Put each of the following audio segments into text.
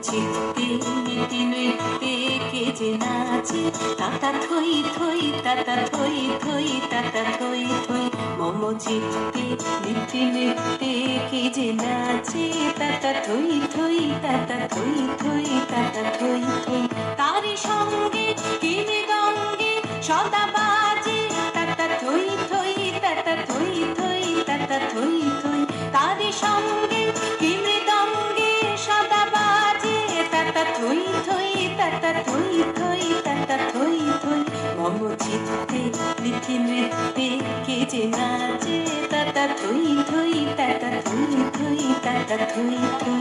চিত্তে নীতি নৃত্যে কে যে নাচে তাতা থই থই তাতা থই থই তাতা থই থই মম চিত্তে নীতি নৃত্যে কে যে নাচে তাতা থই থই তাতা থই থই তাতা থই থই তারি সঙ্গে কি মৃদঙ্গে সদা বাজে তাতা থই থই তাতা থই থই তাতা থই থই তারি সঙ্গে কি মৃদঙ্গে সদা বাজে তাতা থই থই তাতা থই থই তাতা থই থই মম চিত্তে নীতি নৃত্যে কে যে নাচে তাতা থই থই তাতা থই থই তাতা থই থই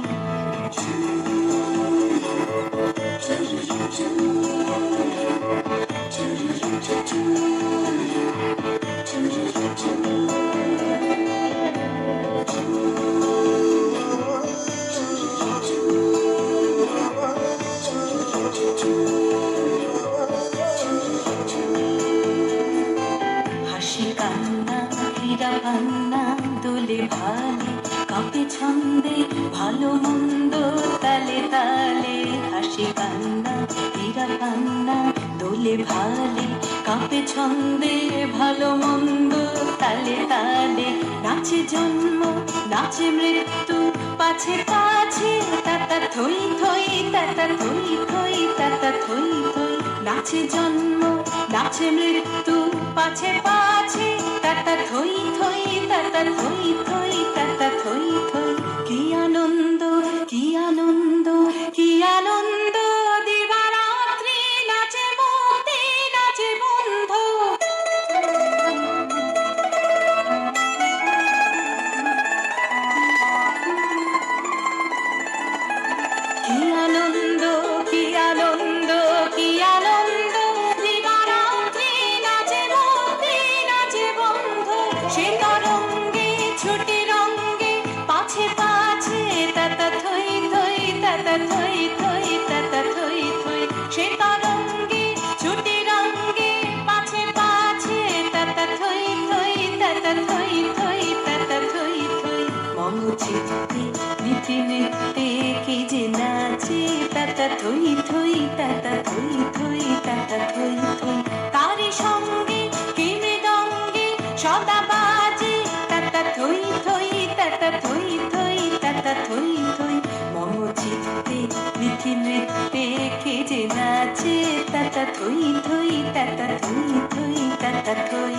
হাসি কান্না ক্রীড়া কান্না দোলে ভালে কাঁপে ছন্দে ভালো মন্দ তালে তালে হাসি কান্না ক্রীড়া কান্না দোলে ভালে কাঁপে ছন্দে ভালো মন্দ তালে তালে নাচে জন্ম নাচে মৃত্যু পাছে পাছে তাতা থই থই তাতা থই থই তাতা থই থই নাচে জন্ম নাচে মৃত্যু পাছে পাছে তাতা থই থই তাতা থই থই তাতা থই থই কি আনন্দ কি আনন্দ কি আনন্দ দিবারাত্রি নাচে মতি নাচে বন্ধু কি আনন্দ কি আনন্দ কি আনন্দ দিবারাত্রি নাচে মতি নাচে বন্ধু সে তরঙ্গে ছুটি রঙ্গে পাছে পাছে তাতা থই থই তাতা থই থই তাতা থই থই সে তরঙ্গে ছুটি রঙ্গে পাছে পাছে তাতা থই থই তাতা থই থই তাতা থই থই মম চিত্তে নীতি নৃত্যে কে যে নাচে তাতা থই থই তাতা থই থই তাতা থই থই তারি সঙ্গে কি মৃদঙ্গে সদা বাজে তাতা থই থই তাতা থই থই তাতা থই থই মম চিত্তে নীতি নৃত্যে কে যে নাচে তাতা থই থই তাতা থই থই তাতা থই